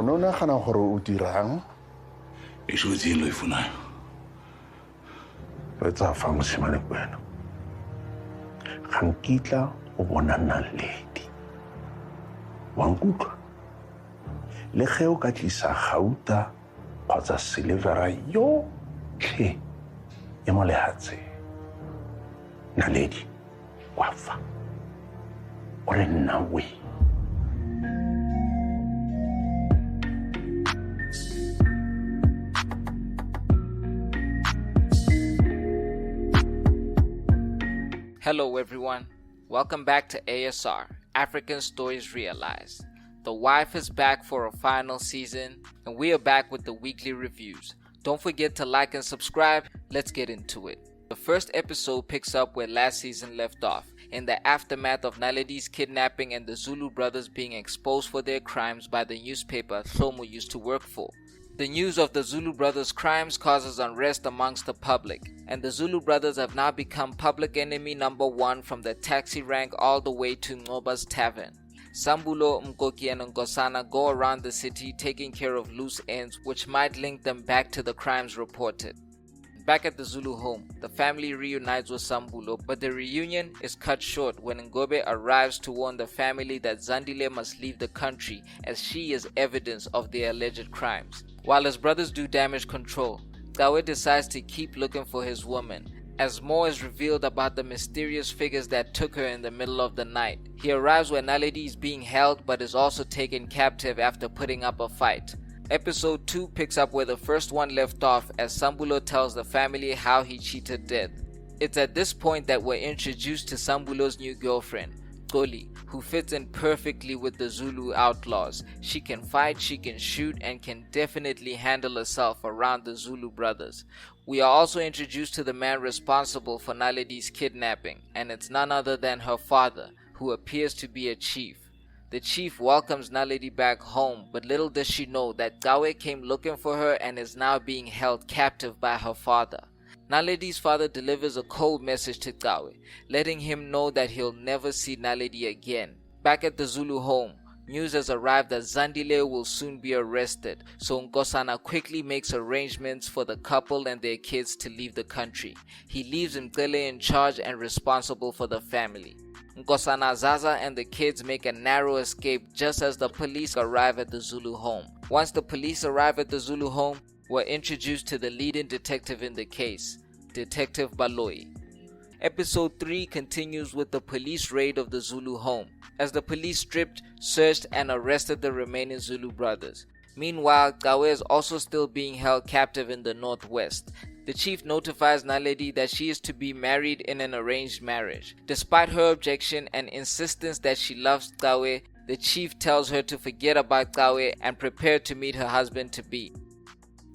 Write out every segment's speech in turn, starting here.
O no nagana gore o dirang? E shotse lo ifunayo. Re tsa fa mosimane kwena. Ga nkitla o bona naledi. Wa nkutlwa? Le ge o ka tlisa gauta kgotsa silivera yotlhe e mo lehatsheng. Naledi wa fa. O re nna we. Hello everyone, welcome back to ASR, African Stories Realized. The Wife is back for a final season, and we are back with the weekly reviews. Don't forget to like and subscribe, let's get into it. The first episode picks up where last season left off, in the aftermath of Naledi's kidnapping and the Zulu brothers being exposed for their crimes by the newspaper hlomu used to work for. The news of the Zulu brothers' crimes causes unrest amongst the public, and the Zulu brothers have now become public enemy number one from the taxi rank all the way to Ngoba's tavern. Sambulo, Mkoki and Nkosana go around the city taking care of loose ends which might link them back to the crimes reported. Back at the Zulu home, the family reunites with Sambulo, but the reunion is cut short when Ngobe arrives to warn the family that Zandile must leave the country as she is evidence of their alleged crimes. While his brothers do damage control, Dawe decides to keep looking for his woman, as more is revealed about the mysterious figures that took her in the middle of the night. He arrives where Naledi is being held but is also taken captive after putting up a fight. Episode 2 picks up where the first one left off as Sambulo tells the family how he cheated death. It's at this point that we're introduced to Sambulo's new girlfriend, Goli, who fits in perfectly with the Zulu outlaws. She can fight, she can shoot, and can definitely handle herself around the Zulu brothers. We are also introduced to the man responsible for Naledi's kidnapping, and it's none other than her father, who appears to be a chief. The chief welcomes Naledi back home, but little does she know that Dawe came looking for her and is now being held captive by her father. Naledi's father delivers a cold message to Dawe, letting him know that he'll never see Naledi again. Back at the Zulu home, news has arrived that Zandile will soon be arrested, so Nkosana quickly makes arrangements for the couple and their kids to leave the country. He leaves Mgele in charge and responsible for the family. Nkosana, Zaza and the kids make a narrow escape just as the police arrive at the Zulu home. Once the police arrive at the Zulu home, we're introduced to the leading detective in the case, Detective Baloyi. Episode 3 continues with the police raid of the Zulu home, as the police stripped, searched and arrested the remaining Zulu brothers. Meanwhile, Dawe is also still being held captive in the northwest. The chief notifies Naledi that she is to be married in an arranged marriage. Despite her objection and insistence that she loves Dawe, the chief tells her to forget about Dawe and prepare to meet her husband-to-be.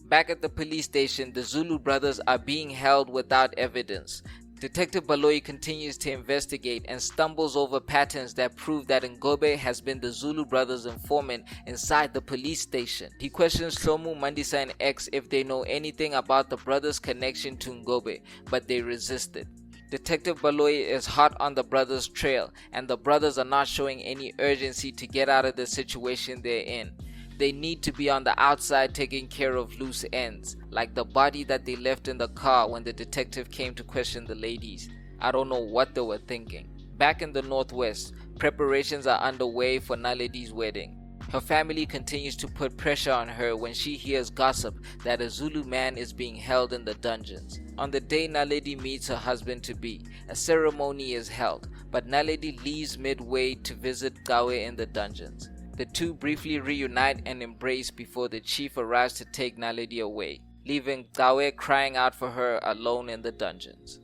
Back at the police station, the Zulu brothers are being held without evidence. Detective Baloyi continues to investigate and stumbles over patterns that prove that Ngobe has been the Zulu brothers' informant inside the police station. He questions hlomu, Mandisa and X if they know anything about the brothers' connection to Ngobe, but they resisted. Detective Baloyi is hot on the brothers' trail, and the brothers are not showing any urgency to get out of the situation they're in. They need to be on the outside taking care of loose ends, like the body that they left in the car when the detective came to question the ladies. I don't know what they were thinking. Back in the northwest, preparations are underway for Naledi's wedding. Her family continues to put pressure on her when she hears gossip that a Zulu man is being held in the dungeons. On the day Naledi meets her husband-to-be, a ceremony is held, but Naledi leaves midway to visit Dawe in the dungeons. The two briefly reunite and embrace before the chief arrives to take Naledi away, leaving Dawe crying out for her alone in the dungeons.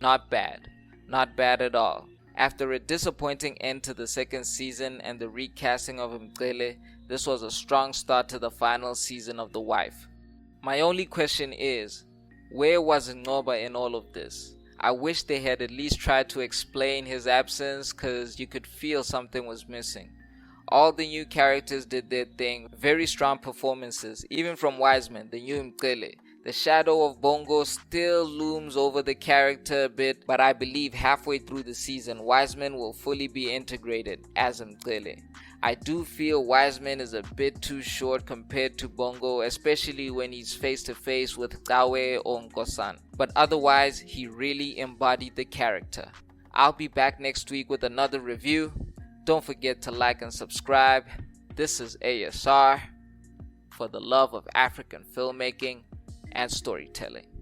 Not bad. Not bad at all. After a disappointing end to the second season and the recasting of Mgele, this was a strong start to the final season of The Wife. My only question is, where was Ngoba in all of this? I wish they had at least tried to explain his absence, cause you could feel something was missing. All the new characters did their thing, very strong performances, even from Wiseman, the new Mgele. The shadow of Bongo still looms over the character a bit, but I believe halfway through the season, Wiseman will fully be integrated as Mgele. I do feel Wiseman is a bit too short compared to Bongo, especially when he's face to face with Kawe or Nkosan. But otherwise, he really embodied the character. I'll be back next week with another review. Don't forget to like and subscribe. This is ASR for the love of African filmmaking and storytelling.